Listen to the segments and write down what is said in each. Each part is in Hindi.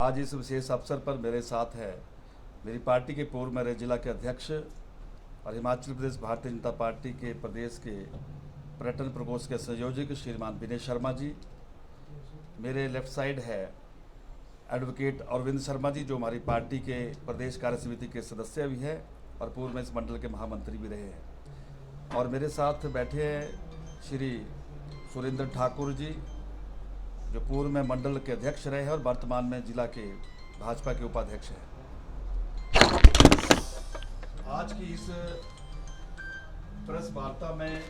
आज इस विशेष अवसर पर मेरे साथ है मेरी पार्टी के पूर्व मेरे जिला के अध्यक्ष और हिमाचल प्रदेश भारतीय जनता पार्टी के प्रदेश के पर्यटन प्रकोष्ठ के संयोजक श्रीमान विनय शर्मा जी। मेरे लेफ्ट साइड है एडवोकेट अरविंद शर्मा जी, जो हमारी पार्टी के प्रदेश कार्य समिति के सदस्य भी हैं और पूर्व में इस मंडल के महामंत्री भी रहे हैं। और मेरे साथ बैठे हैं श्री सुरेंद्र ठाकुर जी, जो पूर्व में मंडल के अध्यक्ष रहे हैं और वर्तमान में जिला के भाजपा के उपाध्यक्ष हैं। आज की इस प्रेस वार्ता में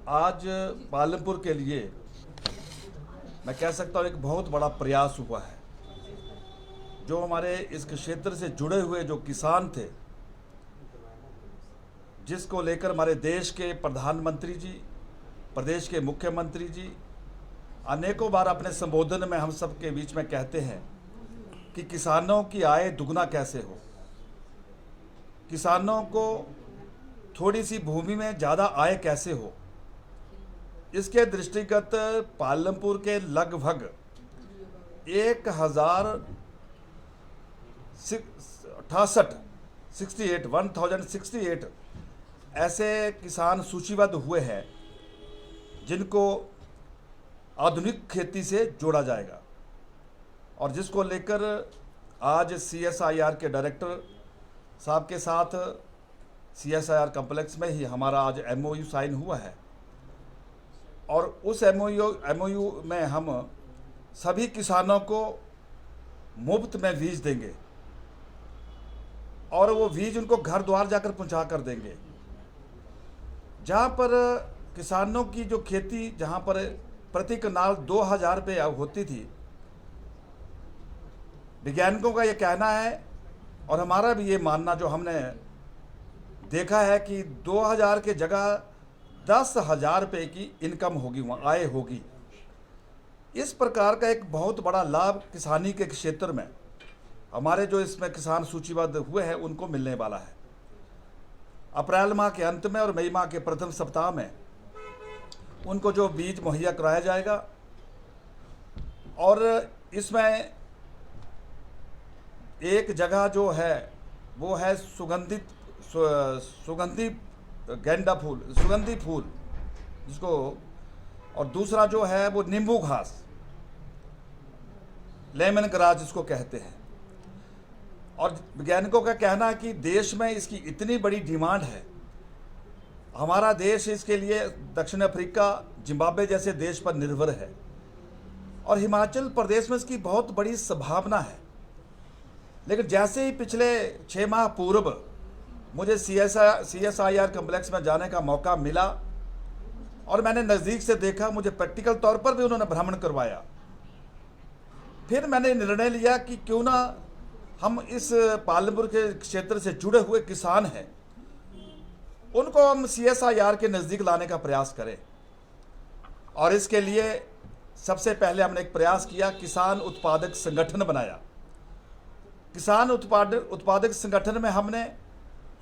आज पालमपुर के लिए मैं कह सकता हूँ एक बहुत बड़ा प्रयास हुआ है। जो हमारे इस क्षेत्र से जुड़े हुए जो किसान थे, जिसको लेकर हमारे देश के प्रधानमंत्री जी, प्रदेश के मुख्यमंत्री जी अनेकों बार अपने संबोधन में हम सब के बीच में कहते हैं कि किसानों की आय दुगना कैसे हो, किसानों को थोड़ी सी भूमि में ज़्यादा आय कैसे हो। इसके दृष्टिगत पालमपुर के लगभग 1068 ऐसे किसान सूचीबद्ध हुए हैं जिनको आधुनिक खेती से जोड़ा जाएगा, और जिसको लेकर आज CSIR के डायरेक्टर साहब के साथ CSIR कॉम्प्लेक्स में ही हमारा आज MOU साइन हुआ है। और उस MOU में हम सभी किसानों को मुफ्त में बीज देंगे और वो बीज उनको घर द्वार जाकर पहुंचा कर देंगे। जहाँ पर किसानों की जो खेती, जहाँ पर प्रति कनाल 2000 रुपये होती थी, वैज्ञानिकों का ये कहना है और हमारा भी ये मानना, जो हमने देखा है कि 2000 के जगह 10,000 रुपये की इनकम होगी, वहाँ आय होगी। इस प्रकार का एक बहुत बड़ा लाभ किसानी के क्षेत्र में हमारे जो इसमें किसान सूचीबद्ध हुए हैं उनको मिलने वाला है। अप्रैल माह के अंत में और मई माह के प्रथम सप्ताह में उनको जो बीज मुहैया कराया जाएगा। और इसमें एक जगह जो है वो है सुगंधी फूल जिसको, और दूसरा जो है वो नींबू घास, लेमन ग्रास जिसको कहते हैं। और वैज्ञानिकों का कहना है कि देश में इसकी इतनी बड़ी डिमांड है, हमारा देश इसके लिए दक्षिण अफ्रीका, जिम्बाब्वे जैसे देश पर निर्भर है, और हिमाचल प्रदेश में इसकी बहुत बड़ी संभावना है। लेकिन जैसे ही पिछले 6 माह पूर्व मुझे CSIR कॉम्प्लेक्स में जाने का मौका मिला और मैंने नज़दीक से देखा, मुझे प्रैक्टिकल तौर पर भी उन्होंने भ्रमण करवाया, फिर मैंने निर्णय लिया कि क्यों ना हम इस पालमपुर के क्षेत्र से जुड़े हुए किसान हैं उनको हम CSIR के नज़दीक लाने का प्रयास करें। और इसके लिए सबसे पहले हमने एक प्रयास किया, किसान उत्पादक संगठन बनाया। किसान उत्पादक संगठन में हमने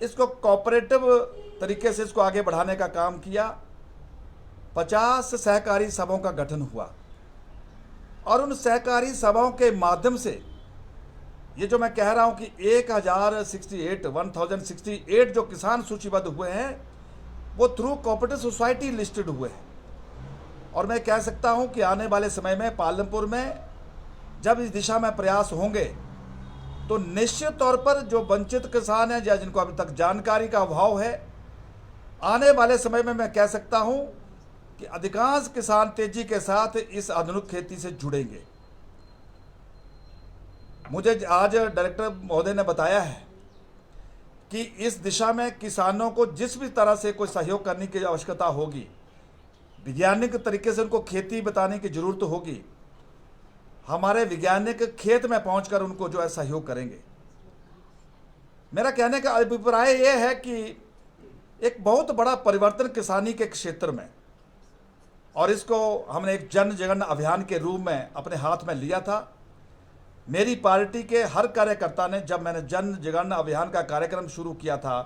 इसको कोऑपरेटिव तरीके से इसको आगे बढ़ाने का काम किया। 50 सहकारी सभाओं का गठन हुआ और उन सहकारी सभाओं के माध्यम से ये जो मैं कह रहा हूं कि 1068 जो किसान सूचीबद्ध हुए हैं वो थ्रू कोऑपरेटिव सोसाइटी लिस्टेड हुए हैं। और मैं कह सकता हूं कि आने वाले समय में पालमपुर में जब इस दिशा में प्रयास होंगे तो निश्चित तौर पर जो वंचित किसान हैं या जिनको अभी तक जानकारी का अभाव है, आने वाले समय में मैं कह सकता हूं कि अधिकांश किसान तेजी के साथ इस आधुनिक खेती से जुड़ेंगे। मुझे आज डायरेक्टर महोदय ने बताया है कि इस दिशा में किसानों को जिस भी तरह से कोई सहयोग करने की आवश्यकता होगी, वैज्ञानिक तरीके से उनको खेती बताने की जरूरत होगी, हमारे वैज्ञानिक खेत में पहुंचकर उनको जो है सहयोग करेंगे। मेरा कहने का अभिप्राय यह है कि एक बहुत बड़ा परिवर्तन किसानी के क्षेत्र में, और इसको हमने एक जन जन अभियान के रूप में अपने हाथ में लिया था। मेरी पार्टी के हर कार्यकर्ता ने, जब मैंने जन जन अभियान का कार्यक्रम शुरू किया था,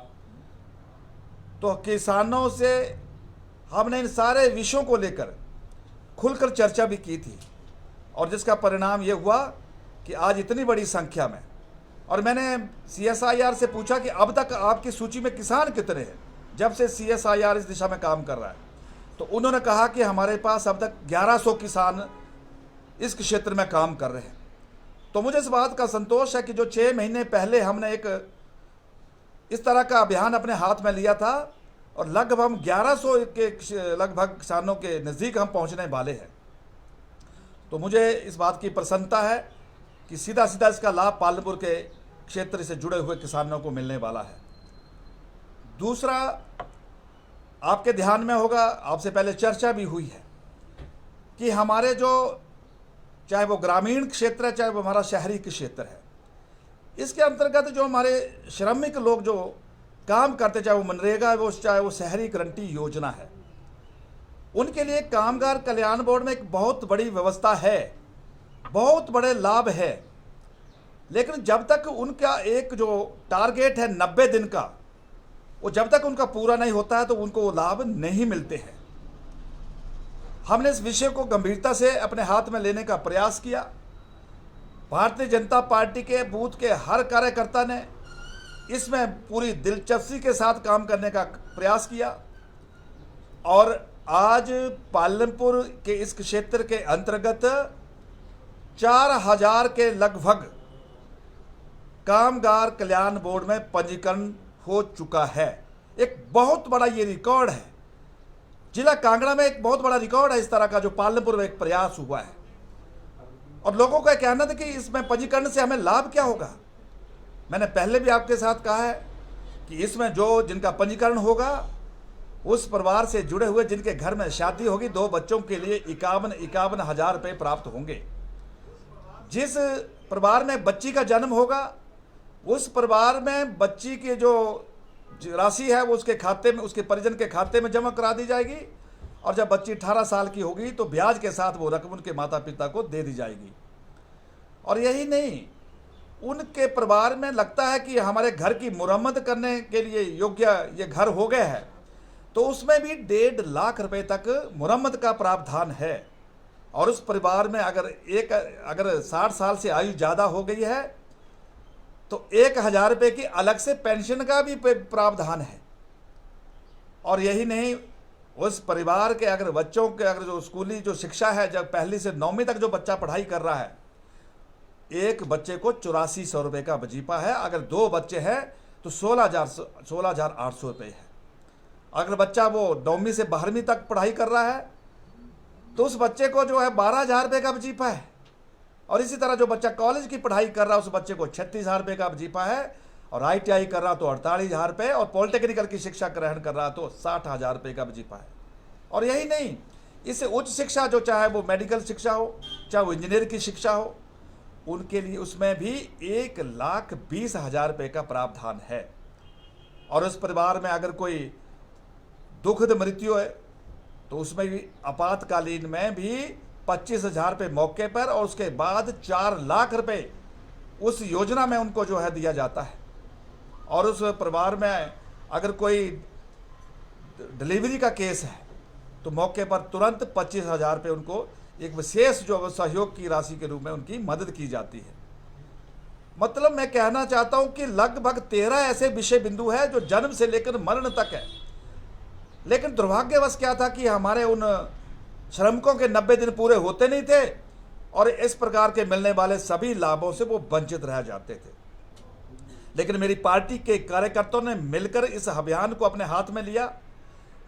तो किसानों से हमने इन सारे विषयों को लेकर खुलकर चर्चा भी की थी, और जिसका परिणाम ये हुआ कि आज इतनी बड़ी संख्या में, और मैंने CSIR से पूछा कि अब तक आपकी सूची में किसान कितने हैं जब से CSIR इस दिशा में काम कर रहा है, तो उन्होंने कहा कि हमारे पास अब तक 1100 किसान इस क्षेत्र में काम कर रहे हैं। तो मुझे इस बात का संतोष है कि जो 6 महीने पहले हमने एक इस तरह का अभियान अपने हाथ में लिया था, और लगभग हम 1100 के लगभग किसानों के नज़दीक हम पहुंचने वाले हैं। तो मुझे इस बात की प्रसन्नता है कि सीधा सीधा इसका लाभ पालनपुर के क्षेत्र से जुड़े हुए किसानों को मिलने वाला है। दूसरा, आपके ध्यान में होगा, आपसे पहले चर्चा भी हुई है कि हमारे जो, चाहे वो ग्रामीण क्षेत्र है चाहे वो हमारा शहरी क्षेत्र है, इसके अंतर्गत जो हमारे श्रमिक लोग जो काम करते, चाहे वो मनरेगा है, वो चाहे वो शहरी गारंटी योजना है, उनके लिए कामगार कल्याण बोर्ड में एक बहुत बड़ी व्यवस्था है, बहुत बड़े लाभ है। लेकिन जब तक उनका एक जो टारगेट है 90 दिन का, वो जब तक उनका पूरा नहीं होता है तो उनको वो लाभ नहीं मिलते हैं। हमने इस विषय को गंभीरता से अपने हाथ में लेने का प्रयास किया। भारतीय जनता पार्टी के बूथ के हर कार्यकर्ता ने इसमें पूरी दिलचस्पी के साथ काम करने का प्रयास किया, और आज पालनपुर के इस क्षेत्र के अंतर्गत 4000 के लगभग कामगार कल्याण बोर्ड में पंजीकरण हो चुका है। एक बहुत बड़ा ये रिकॉर्ड है, जिला कांगड़ा में एक बहुत बड़ा रिकॉर्ड है इस तरह का जो पालनपुर में एक प्रयास हुआ है। और लोगों का कहना था कि इसमें पंजीकरण से हमें लाभ क्या होगा। मैंने पहले भी आपके साथ कहा है कि इसमें जो जिनका पंजीकरण होगा, उस परिवार से जुड़े हुए जिनके घर में शादी होगी, 2 बच्चों के लिए 51 हजार रुपये प्राप्त होंगे। जिस परिवार में बच्ची का जन्म होगा, उस परिवार में बच्ची की जो राशि है वो उसके खाते में, उसके परिजन के खाते में जमा करा दी जाएगी, और जब बच्ची 18 साल की होगी तो ब्याज के साथ वो रकम उनके माता पिता को दे दी जाएगी। और यही नहीं, उनके परिवार में लगता है कि हमारे घर की मुरम्मत करने के लिए योग्य ये घर हो गए है, तो उसमें भी 1.5 लाख रुपए तक मुरम्मत का प्रावधान है। और उस परिवार में अगर 60 साल से आयु ज़्यादा हो गई है तो 1000 रुपये की अलग से पेंशन का भी प्रावधान है। और यही नहीं, उस परिवार के अगर बच्चों के अगर जो स्कूली जो शिक्षा है, जब 1ली से 9वीं तक जो बच्चा पढ़ाई कर रहा है, एक बच्चे को 8400 रुपये का वजीफा है। अगर 2 बच्चे हैं तो 16,800 रुपये है। अगर बच्चा वो 9वीं से 12वीं तक पढ़ाई कर रहा है तो उस बच्चे को जो है 12,000 रुपये का वजीफा है। और इसी तरह जो बच्चा कॉलेज की पढ़ाई कर रहा है, उस बच्चे को 36,000 रुपये का वजीफा है। और ITI कर रहा तो 48,000 रुपये, और पॉलिटेक्निकल की शिक्षा ग्रहण कर रहा तो 60,000 रुपये का वजीफा है। और यही नहीं, इससे उच्च शिक्षा जो चाहे वो मेडिकल शिक्षा हो, चाहे वो इंजीनियर की शिक्षा हो, उनके लिए उसमें भी 1,20,000 रुपये का प्रावधान है। और उस परिवार में अगर कोई दुखद मृत्यु है तो उसमें भी आपातकालीन में भी 25,000 रुपये मौके पर, और उसके बाद 4 लाख रुपये उस योजना में उनको जो है दिया जाता है। और उस परिवार में अगर कोई डिलीवरी का केस है तो मौके पर तुरंत 25,000 रुपये उनको एक विशेष जो सहयोग की राशि के रूप में उनकी मदद की जाती है। मतलब मैं कहना चाहता हूं कि लगभग 13 ऐसे विषय बिंदु है जो जन्म से लेकर मरण तक है। लेकिन दुर्भाग्यवश क्या था कि हमारे उन श्रमिकों के 90 दिन पूरे होते नहीं थे, और इस प्रकार के मिलने वाले सभी लाभों से वो वंचित रह जाते थे। लेकिन मेरी पार्टी के कार्यकर्ताओं ने मिलकर इस अभियान को अपने हाथ में लिया।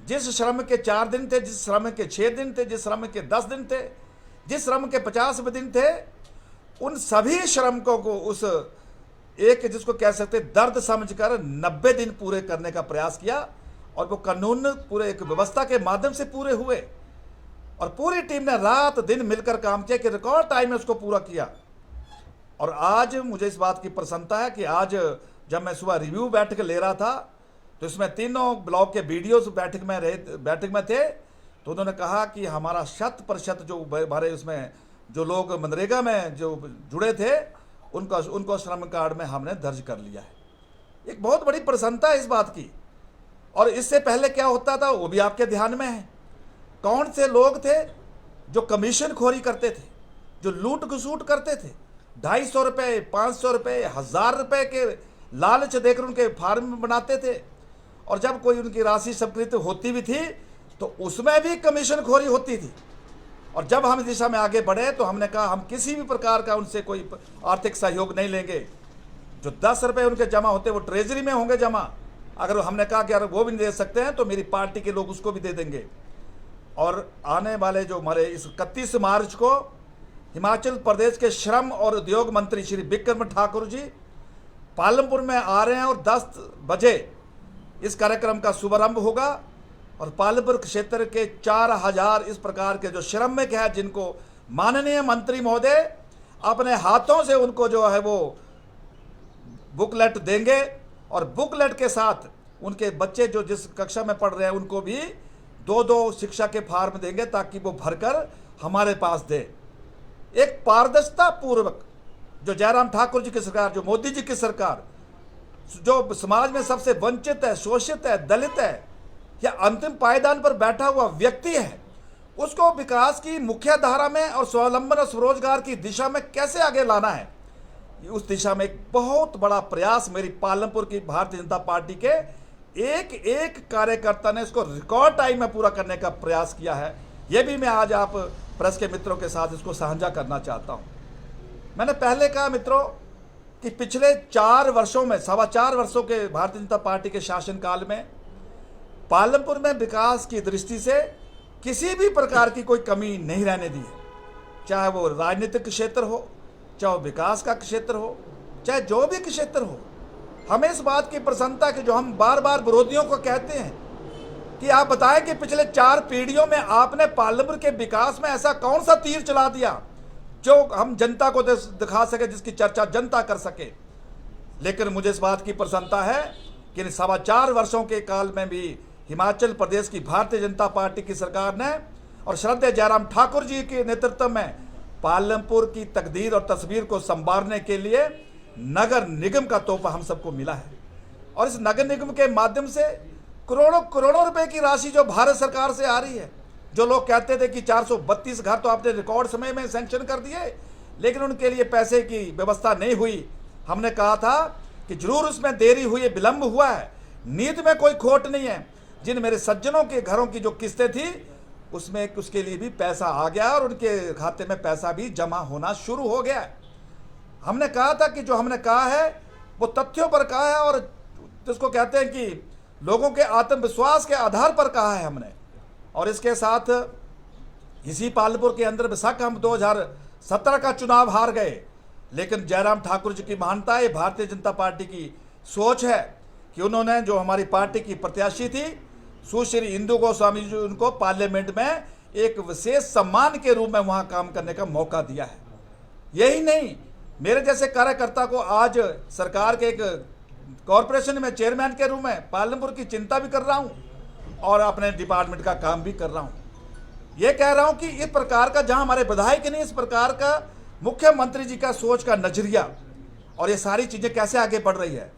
जिस श्रमिक के 4 दिन थे, जिस श्रमिक के 6 दिन थे, जिस श्रमिक के 10 दिन थे, जिस श्रमिक के 50 दिन थे, उन सभी श्रमिकों को उस एक जिसको कह सकते दर्द समझकर 90 दिन पूरे करने का प्रयास किया। और वो कानून पूरे एक व्यवस्था के माध्यम से पूरे हुए, और पूरी टीम ने रात दिन मिलकर काम किया कि रिकॉर्ड टाइम में उसको पूरा किया। और आज मुझे इस बात की प्रसन्नता है कि आज जब मैं सुबह रिव्यू बैठक ले रहा था तो इसमें तीनों ब्लॉक के BDOs बैठक में थे। तो उन्होंने कहा कि हमारा 100% जो हमारे उसमें जो लोग मनरेगा में जो जुड़े थे उनको श्रम कार्ड में हमने दर्ज कर लिया है। एक बहुत बड़ी प्रसन्नता है इस बात की। और इससे पहले क्या होता था वो भी आपके ध्यान में है कौन से लोग थे जो कमीशन खोरी करते थे, जो लूट घसूट करते थे, 250 रुपये, 500 रुपये, 1000 रुपये के लालच देकर उनके फार्म बनाते थे। और जब कोई उनकी राशि स्वीकृत होती भी थी तो उसमें भी कमीशन खोरी होती थी। और जब हम इस दिशा में आगे बढ़े तो हमने कहा हम किसी भी प्रकार का उनसे कोई आर्थिक सहयोग नहीं लेंगे। जो 10 रुपये उनके जमा होते वो ट्रेजरी में होंगे जमा। अगर हमने कहा कि अगर वो भी नहीं दे सकते हैं तो मेरी पार्टी के लोग उसको भी दे देंगे। और आने वाले जो हमारे इस 31 मार्च को हिमाचल प्रदेश के श्रम और उद्योग मंत्री श्री बिक्रम ठाकुर जी पालमपुर में आ रहे हैं और 10 बजे इस कार्यक्रम का शुभारंभ होगा। और पालमपुर क्षेत्र के 4000 इस प्रकार के जो श्रमिक हैं जिनको माननीय मंत्री महोदय अपने हाथों से उनको जो है वो बुकलेट देंगे और बुकलेट के साथ उनके बच्चे जो जिस कक्षा में पढ़ रहे हैं उनको भी 2-2 शिक्षा के फार्म देंगे ताकि वो भरकर हमारे पास दे। एक पारदर्शिता पूर्वक जो जयराम ठाकुर जी की सरकार, जो मोदी जी की सरकार, जो समाज में सबसे वंचित है, शोषित है, दलित है या अंतिम पायदान पर बैठा हुआ व्यक्ति है, उसको विकास की मुख्य धारा में और स्वावलंबन और स्वरोजगार की दिशा में कैसे आगे लाना है, उस दिशा में एक बहुत बड़ा प्रयास मेरी पालमपुर की भारतीय जनता पार्टी के एक एक कार्यकर्ता ने इसको रिकॉर्ड टाइम में पूरा करने का प्रयास किया है। ये भी मैं आज आप प्रेस के मित्रों के साथ इसको साझा करना चाहता हूँ। मैंने पहले कहा मित्रों कि पिछले 4 वर्षों में, 4.25 वर्षों के भारतीय जनता पार्टी के शासनकाल में पालमपुर में विकास की दृष्टि से किसी भी प्रकार की कोई कमी नहीं रहने दी है। चाहे वो राजनीतिक क्षेत्र हो, चाहे विकास का क्षेत्र हो, चाहे जो भी क्षेत्र हो। हमें इस बात की प्रसन्नता कि जो हम बार बार विरोधियों को कहते हैं कि आप बताएं कि पिछले 4 पीढ़ियों में आपने पालमपुर के विकास में ऐसा कौन सा तीर चला दिया जो हम जनता को दिखा सके, जिसकी चर्चा जनता कर सके। लेकिन मुझे इस बात की प्रसन्नता है कि 4.25 वर्षों के काल में भी हिमाचल प्रदेश की भारतीय जनता पार्टी की सरकार ने और श्रद्धेय जयराम ठाकुर जी के नेतृत्व में पालमपुर की तकदीर और तस्वीर को संवारने के लिए नगर निगम का तोहफा हम सबको मिला है। और इस नगर निगम के माध्यम से करोड़ों करोड़ों रुपए की राशि जो भारत सरकार से आ रही है। जो लोग कहते थे कि 432 घर तो आपने रिकॉर्ड समय में सैंक्शन कर दिए, लेकिन उनके लिए पैसे की व्यवस्था नहीं हुई। हमने कहा था कि जरूर उसमें देरी हुई है, विलंब हुआ है, नीति में कोई खोट नहीं है। जिन मेरे सज्जनों के घरों की जो किस्तें थी उसमें उसके लिए भी पैसा आ गया और उनके खाते में पैसा भी जमा होना शुरू हो गया। हमने कहा था कि जो हमने कहा है वो तथ्यों पर कहा है और जिसको कहते हैं कि लोगों के आत्मविश्वास के आधार पर कहा है हमने। और इसके साथ इसी पालमपुर के अंदर बेशक हम 2017 का चुनाव हार गए, लेकिन जयराम ठाकुर जी की महानता, ये भारतीय जनता पार्टी की सोच है कि उन्होंने जो हमारी पार्टी की प्रत्याशी थी सुश्री इंदु गोस्वामी जी, उनको पार्लियामेंट में एक विशेष सम्मान के रूप में वहां काम करने का मौका दिया है। यही नहीं, मेरे जैसे कार्यकर्ता को आज सरकार के एक कॉरपोरेशन में चेयरमैन के रूप में पालमपुर की चिंता भी कर रहा हूं और अपने डिपार्टमेंट का काम भी कर रहा हूं। ये कह रहा हूं कि इस प्रकार का, जहां हमारे विधायक नहीं, इस प्रकार का मुख्यमंत्री जी का सोच का नजरिया और ये सारी चीजें कैसे आगे बढ़ रही है।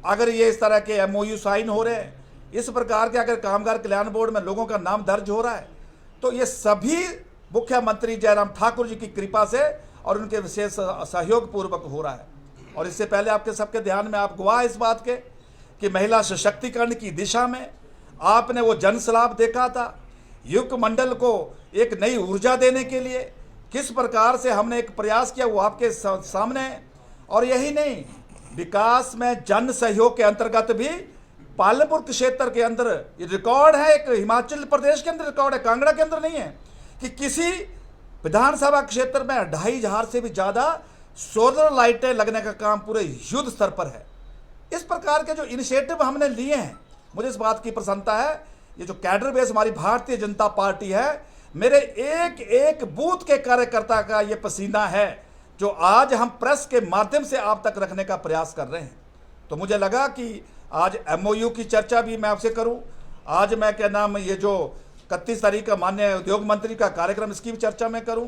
अगर ये इस तरह के MOU साइन हो रहे हैं, इस प्रकार के अगर कामगार कल्याण बोर्ड में लोगों का नाम दर्ज हो रहा है, तो ये सभी मुख्यमंत्री जयराम ठाकुर जी की कृपा से और उनके विशेष सहयोग पूर्वक हो रहा है। और इससे पहले आपके सबके ध्यान में, आप गवाह इस बात के कि महिला सशक्तिकरण की दिशा में आपने वो जन सलाब देखा था। युक्त मंडल को एक नई ऊर्जा देने के लिए किस प्रकार से हमने एक प्रयास किया वो आपके सामने है। और यही नहीं, विकास में जन सहयोग के अंतर्गत भी पालमपुर क्षेत्र के अंदर ये रिकॉर्ड है, एक हिमाचल प्रदेश के अंदर रिकॉर्ड है, कांगड़ा के अंदर नहीं है, कि किसी विधानसभा क्षेत्र में 2500 से भी ज्यादा सोलर लाइटें लगने का काम पूरे युद्ध स्तर पर है। इस प्रकार के जो इनिशिएटिव हमने लिए हैं, मुझे इस बात की प्रसन्नता है। ये जो कैडर बेस हमारी भारतीय जनता पार्टी है, मेरे एक एक बूथ के कार्यकर्ता का ये पसीना है जो आज हम प्रेस के माध्यम से आप तक रखने का प्रयास कर रहे हैं। तो मुझे लगा कि आज MOU की चर्चा भी मैं आपसे करूं। आज मैं क्या नाम, ये जो 31 तारीख का माननीय उद्योग मंत्री का कार्यक्रम, इसकी भी चर्चा मैं करूं।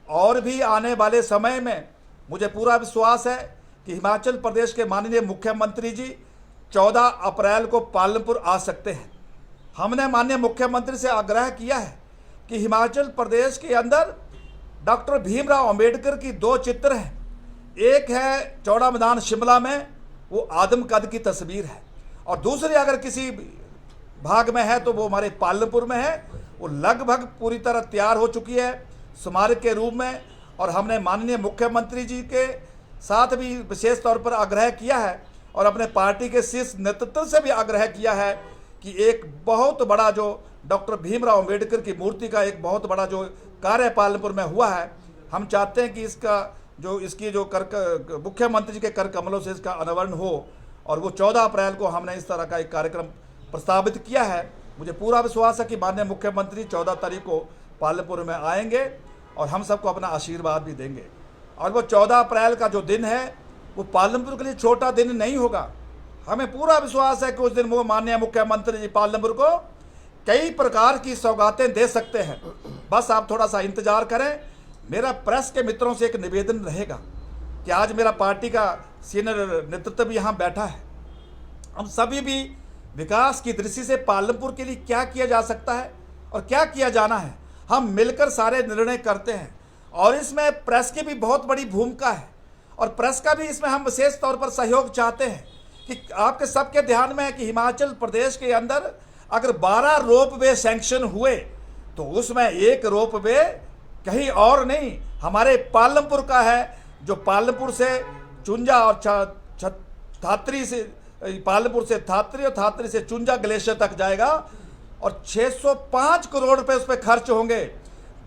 और भी आने वाले समय में मुझे पूरा विश्वास है कि हिमाचल प्रदेश के माननीय मुख्यमंत्री जी 14 अप्रैल को पालमपुर आ सकते हैं। हमने माननीय मुख्यमंत्री से आग्रह किया है कि हिमाचल प्रदेश के अंदर डॉक्टर भीमराव अंबेडकर की 2 चित्र हैं। एक है चौड़ा मैदान शिमला में, वो आदम कद की तस्वीर है, और दूसरी अगर किसी भाग में है तो वो हमारे पालमपुर में है। वो लगभग पूरी तरह तैयार हो चुकी है स्मारक के रूप में, और हमने माननीय मुख्यमंत्री जी के साथ भी विशेष तौर पर आग्रह किया है और अपने पार्टी के शीर्ष नेतृत्व से भी आग्रह किया है कि एक बहुत बड़ा जो डॉक्टर भीमराव अंबेडकर की मूर्ति का एक बहुत बड़ा जो कार्य पालमपुर में हुआ है, हम चाहते हैं कि इसकी जो मुख्यमंत्री जी के कर कमलों से इसका अनावरण हो, और वो 14 अप्रैल को हमने इस तरह का एक कार्यक्रम प्रस्तावित किया है। मुझे पूरा विश्वास है कि माननीय मुख्यमंत्री 14 तारीख को पालमपुर में आएंगे और हम सबको अपना आशीर्वाद भी देंगे। और वो 14 अप्रैल का जो दिन है वो पालमपुर के लिए छोटा दिन नहीं होगा। हमें पूरा विश्वास है कि उस दिन वो माननीय मुख्यमंत्री जी पालमपुर को कई प्रकार की सौगातें दे सकते हैं। बस आप थोड़ा सा इंतजार करें। मेरा प्रेस के मित्रों से एक निवेदन रहेगा कि आज मेरा पार्टी का सीनियर नेतृत्व भी यहाँ बैठा है। हम सभी भी विकास की दृष्टि से पालमपुर के लिए क्या किया जा सकता है और क्या किया जाना है, हम मिलकर सारे निर्णय करते हैं, और इसमें प्रेस की भी बहुत बड़ी भूमिका है, और प्रेस का भी इसमें हम विशेष तौर पर सहयोग चाहते हैं कि आपके सबके ध्यान में है कि हिमाचल प्रदेश के अंदर अगर 12 रोपवे सैंक्शन हुए तो उसमें एक रोपवे कहीं और नहीं हमारे पालमपुर का है, जो पालमपुर से चुंजा और थात्री से पालमपुर से थात्री और थात्री से चुंजा ग्लेशियर तक जाएगा, और 605 करोड़ रुपए उस पर खर्च होंगे।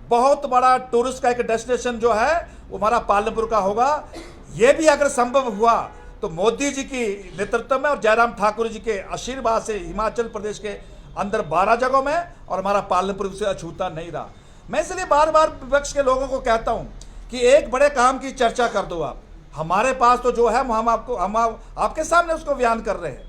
बहुत बड़ा टूरिस्ट का एक डेस्टिनेशन जो है वो हमारा पालमपुर का होगा। ये भी अगर संभव हुआ तो मोदी जी की नेतृत्व में और जयराम ठाकुर जी के आशीर्वाद से हिमाचल प्रदेश के अंदर 12 जगहों में, और हमारा पालमपुर से अछूता नहीं रहा। मैं इसलिए बार बार विपक्ष के लोगों को कहता हूं कि एक बड़े काम की चर्चा कर दो आप। हमारे पास तो जो है हम आपके सामने उसको बयान कर रहे हैं,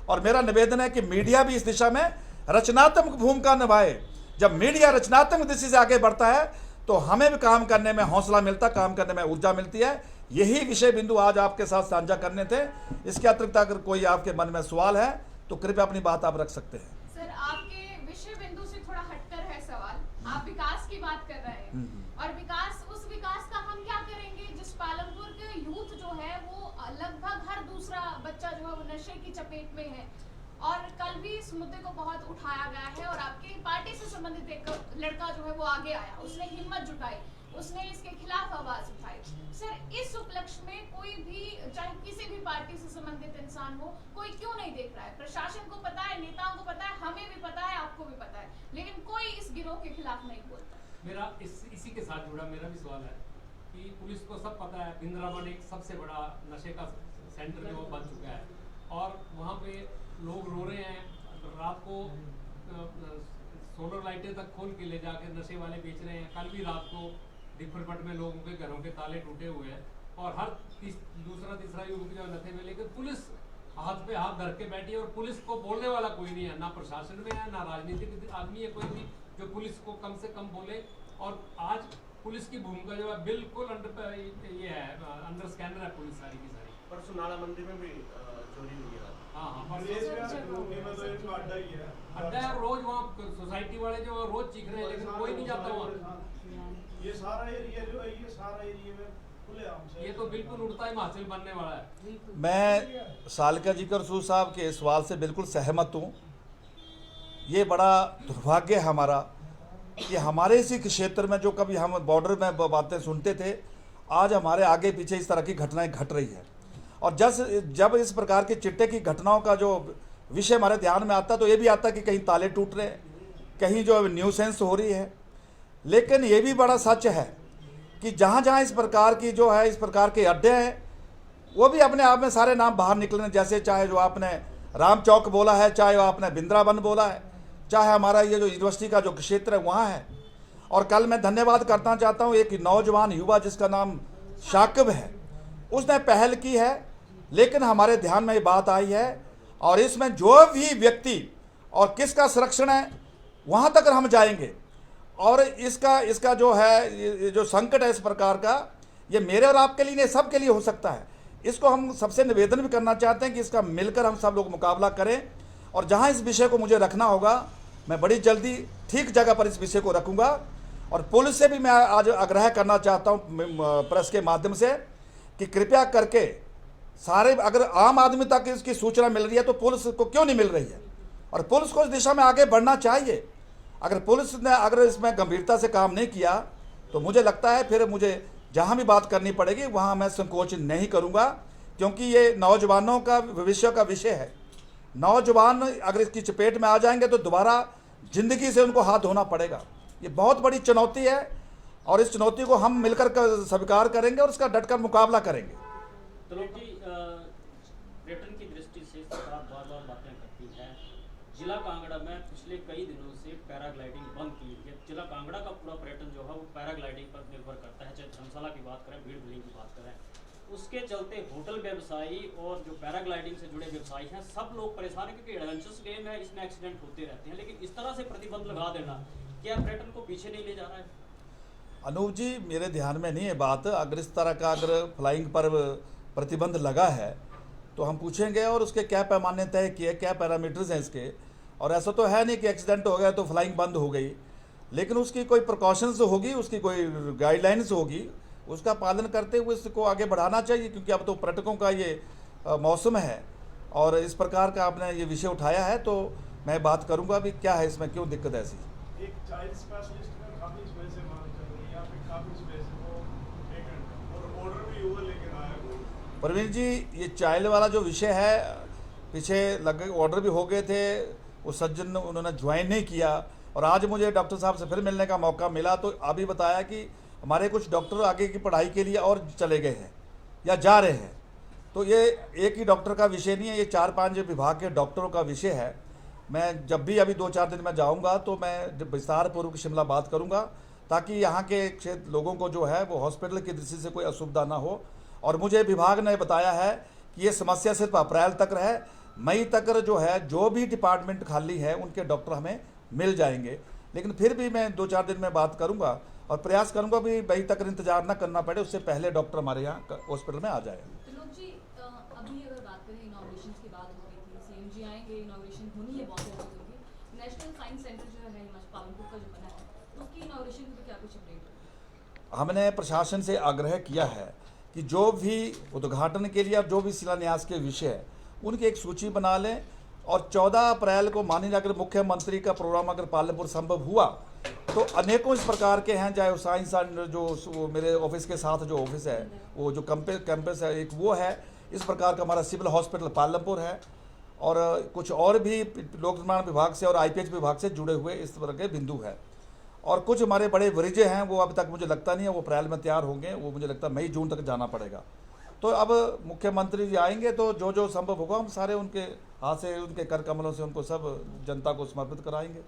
और मेरा निवेदन है कि मीडिया भी इस दिशा में रचनात्मक भूमिका निभाए। जब मीडिया रचनात्मक दिशा से आगे बढ़ता है तो हमें भी काम करने में हौसला मिलता, काम करने में ऊर्जा मिलती है। यही विषय बिंदु आज आपके साथ साझा करने थे। इसके अतिरिक्त अगर कोई आपके मन में सवाल है तो कृपया अपनी बात आप रख सकते हैं। सर, आपके विषय बिंदु से थोड़ा हटकर है सवाल। आप विकास की बात कर रहे हैं, और उस विकास का हम क्या करेंगे जिस पालमपुर के यूथ जो है वो लगभग हर दूसरा बच्चा जो है वो नशे की चपेट में है। और कल भी इस मुद्दे को बहुत उठाया गया है, और आपकी पार्टी से संबंधित एक लड़का जो है वो आगे आया, उसने हिम्मत जुटाई, उसने इसके खिलाफ आवाज उठाई। सर, इस उपलक्ष्य में कोई भी, चाहे किसी भी पार्टी से संबंधित इंसान हो, कोई क्यों नहीं देख रहा है? प्रशासन को पता है, नेताओं को पता है, हमें भी पता है, आपको भी पता है, लेकिन कोई इस गिरोह के खिलाफ नहीं बोलता। मेरा इसी के साथ जुड़ा मेरा भी सवाल है कि पुलिस को सब पता है वृंदावन एक सबसे बड़ा नशे का सेंटर जो बन चुका है, और वहाँ पे लोग रो रहे हैं। रात को सोलर लाइटें तक खोल के ले जाकर नशे वाले बेच रहे हैं। कल भी रात को दिफरपट में लोगों के घरों के ताले टूटे हुए हैं, और हर दूसरा तीसरा युवक जो नशे में, लेकिन पुलिस हाथ पे हाथ धर के बैठी है, और पुलिस को बोलने वाला कोई नहीं है, ना प्रशासन में है, ना राजनीतिक आदमी है कोई भी जो पुलिस को कम से कम बोले। और आज पुलिस की भूमिका जो है बिल्कुल अंडर स्कैनर है पुलिस सारी की सारी। परसों नाला मंदिर में भी चोरी हुई है। हाँ, अड्डा है, रोज वहाँ सोसाइटी वाले जो रोज चीख रहे हैं, लेकिन कोई नहीं जाता वहाँ। ये सारा एरिया जो है, ये सारा एरिया में खुलेआम से, ये तो बिल्कुल उड़ता हिमाचल बनने वाला है। मैं सालिका जी कर साहब के सवाल से बिल्कुल सहमत हूँ। ये बड़ा दुर्भाग्य है हमारा कि हमारे इसी क्षेत्र में जो कभी हम बॉर्डर में बातें सुनते थे, आज हमारे आगे पीछे इस तरह की घटनाएं घट रही है। और जब इस प्रकार के चिट्टे की घटनाओं का जो विषय हमारे ध्यान में आता तो ये भी आता कि कहीं ताले टूट रहे, कहीं जो न्यूसेंस हो रही है। लेकिन ये भी बड़ा सच है कि जहाँ जहाँ इस प्रकार की जो है इस प्रकार के अड्डे हैं, वो भी अपने आप में सारे नाम बाहर निकले। जैसे चाहे जो आपने राम चौक बोला है, चाहे आपने वृंदावन बोला है, चाहे हमारा ये जो यूनिवर्सिटी का जो क्षेत्र है वहाँ है। और कल मैं धन्यवाद करना चाहता हूँ एक नौजवान युवा जिसका नाम शाकिब है, उसने पहल की है। लेकिन हमारे ध्यान में ये बात आई है, और इसमें जो भी व्यक्ति और किसका संरक्षण है वहाँ तक हम जाएंगे। और इसका जो है ये जो संकट है इस प्रकार का, ये मेरे और आपके लिए नहीं, सबके लिए हो सकता है। इसको हम सबसे निवेदन भी करना चाहते हैं कि इसका मिलकर हम सब लोग मुकाबला करें। और जहाँ इस विषय को मुझे रखना होगा, मैं बड़ी जल्दी ठीक जगह पर इस विषय को रखूंगा। और पुलिस से भी मैं आज आग्रह करना चाहता हूं प्रेस के माध्यम से कि कृपया करके सारे, अगर आम आदमी तक इसकी सूचना मिल रही है तो पुलिस को क्यों नहीं मिल रही है, और पुलिस को इस दिशा में आगे बढ़ना चाहिए। अगर पुलिस ने अगर इसमें गंभीरता से काम नहीं किया तो मुझे लगता है फिर मुझे जहां भी बात करनी पड़ेगी वहां मैं संकोच नहीं करूंगा, क्योंकि ये नौजवानों का भविष्य का विषय है। नौजवान अगर इसकी चपेट में आ जाएंगे तो दोबारा जिंदगी से उनको हाथ धोना पड़ेगा। ये बहुत बड़ी चुनौती है और इस चुनौती को हम मिलकर स्वीकार करेंगे और इसका डटकर मुकाबला करेंगे। त्रिलोक जी, पर्यटन की दृष्टि से सरकार बार बार बातें करती है। जिला कांगड़ा में पिछले कई दिनों से पैराग्लाइडिंग बंद की हुई है। जिला कांगड़ा का पूरा पर्यटन जो है वो पैराग्लाइडिंग पर निर्भर करता है, चाहे धर्मशाला की बात करें, भीड़ भीड़ की बात करें। उसके चलते होटल व्यवसायी और जो पैराग्लाइडिंग से जुड़े व्यवसायी हैं सब लोग परेशान हैं, क्योंकि एडवेंचरस गेम है, इसमें एक्सीडेंट होते रहते हैं। लेकिन इस तरह से प्रतिबंध लगा देना क्या पर्यटन को पीछे नहीं ले जा रहा है? अनूप जी, मेरे ध्यान में नहीं है बात। अगर इस तरह का अगर फ्लाइंग पर प्रतिबंध लगा है तो हम पूछेंगे और उसके क्या पैमाने तय किए, क्या पैरामीटर्स हैं इसके। और ऐसा तो है नहीं कि एक्सीडेंट हो गया तो फ्लाइंग बंद हो गई, लेकिन उसकी कोई प्रिकॉशंस होगी, उसकी कोई गाइडलाइंस होगी, उसका पालन करते हुए इसको आगे बढ़ाना चाहिए। क्योंकि अब तो पर्यटकों का ये मौसम है और इस प्रकार का आपने ये विषय उठाया है, तो मैं बात करूंगा भी क्या है इसमें, क्यों दिक्कत ऐसी। एक चाइल्ड स्पेशलिस्ट में काफी समय से मांग चल रही है, यहाँ पे काफी समय से वो एक और ऑर्डर भी हुआ लेकिन आया वो। प्रवीण जी, ये चाइल्ड वाला जो विषय है, पीछे लगे ऑर्डर भी हो गए थे, वो सज्जन उन्होंने ज्वाइन नहीं किया। और आज मुझे डॉक्टर साहब से फिर मिलने का मौका मिला तो अभी बताया कि हमारे कुछ डॉक्टर आगे की पढ़ाई के लिए और चले गए हैं या जा रहे हैं। तो ये एक ही डॉक्टर का विषय नहीं है, ये 4-5 विभाग के डॉक्टरों का विषय है। मैं जब भी अभी 2-4 दिन में जाऊंगा तो मैं विस्तार पूर्वक शिमला बात करूंगा, ताकि यहाँ के क्षेत्र लोगों को जो है वो हॉस्पिटल की दृष्टि से कोई असुविधा ना हो। और मुझे विभाग ने बताया है कि ये समस्या सिर्फ अप्रैल तक रहे, मई तक जो है जो भी डिपार्टमेंट खाली है उनके डॉक्टर हमें मिल जाएंगे। लेकिन फिर भी मैं 2-4 दिन में बात करूंगा और प्रयास करूंगा भी मई तक इंतजार ना करना पड़े, उससे पहले डॉक्टर हमारे यहाँ हॉस्पिटल में आ जाए। त्रिलोक जी, अभी अगर बात करें इनॉग्रेशन की बात हो रही थी, सीएम जी आएंगे, इनॉग्रेशन होनी है, बहुत जल्दी होगी। नेशनल साइंस सेंटर जो है हिमाचल पालमपुर का जो बना है, उसकी इनॉग्रेशन की क्या कुछ अपडेट? हमने प्रशासन से आग्रह किया है कि जो भी उद्घाटन के लिए और जो भी शिलान्यास के विषय है उनकी एक सूची बना लें, और 14 अप्रैल को माननीय अगर मुख्यमंत्री का प्रोग्राम अगर पालमपुर संभव हुआ तो अनेकों इस प्रकार के हैं, चाहे वो साइंस एंड जो मेरे ऑफिस के साथ जो ऑफिस है, वो जो कैंपस है एक वो है, इस प्रकार का हमारा सिविल हॉस्पिटल पालमपुर है, और कुछ और भी लोक निर्माण विभाग से और आईपीएच विभाग से जुड़े हुए इस तरह के बिंदु है। और कुछ हमारे बड़े वरीजे हैं, वो अभी तक मुझे लगता नहीं है वो अप्रैल में तैयार होंगे, वो मुझे लगता है मई जून तक जाना पड़ेगा। तो अब मुख्यमंत्री जी आएंगे तो जो जो संभव होगा हम सारे उनके हाथ से, उनके कर कमलों से उनको सब जनता को समर्पित कराएंगे।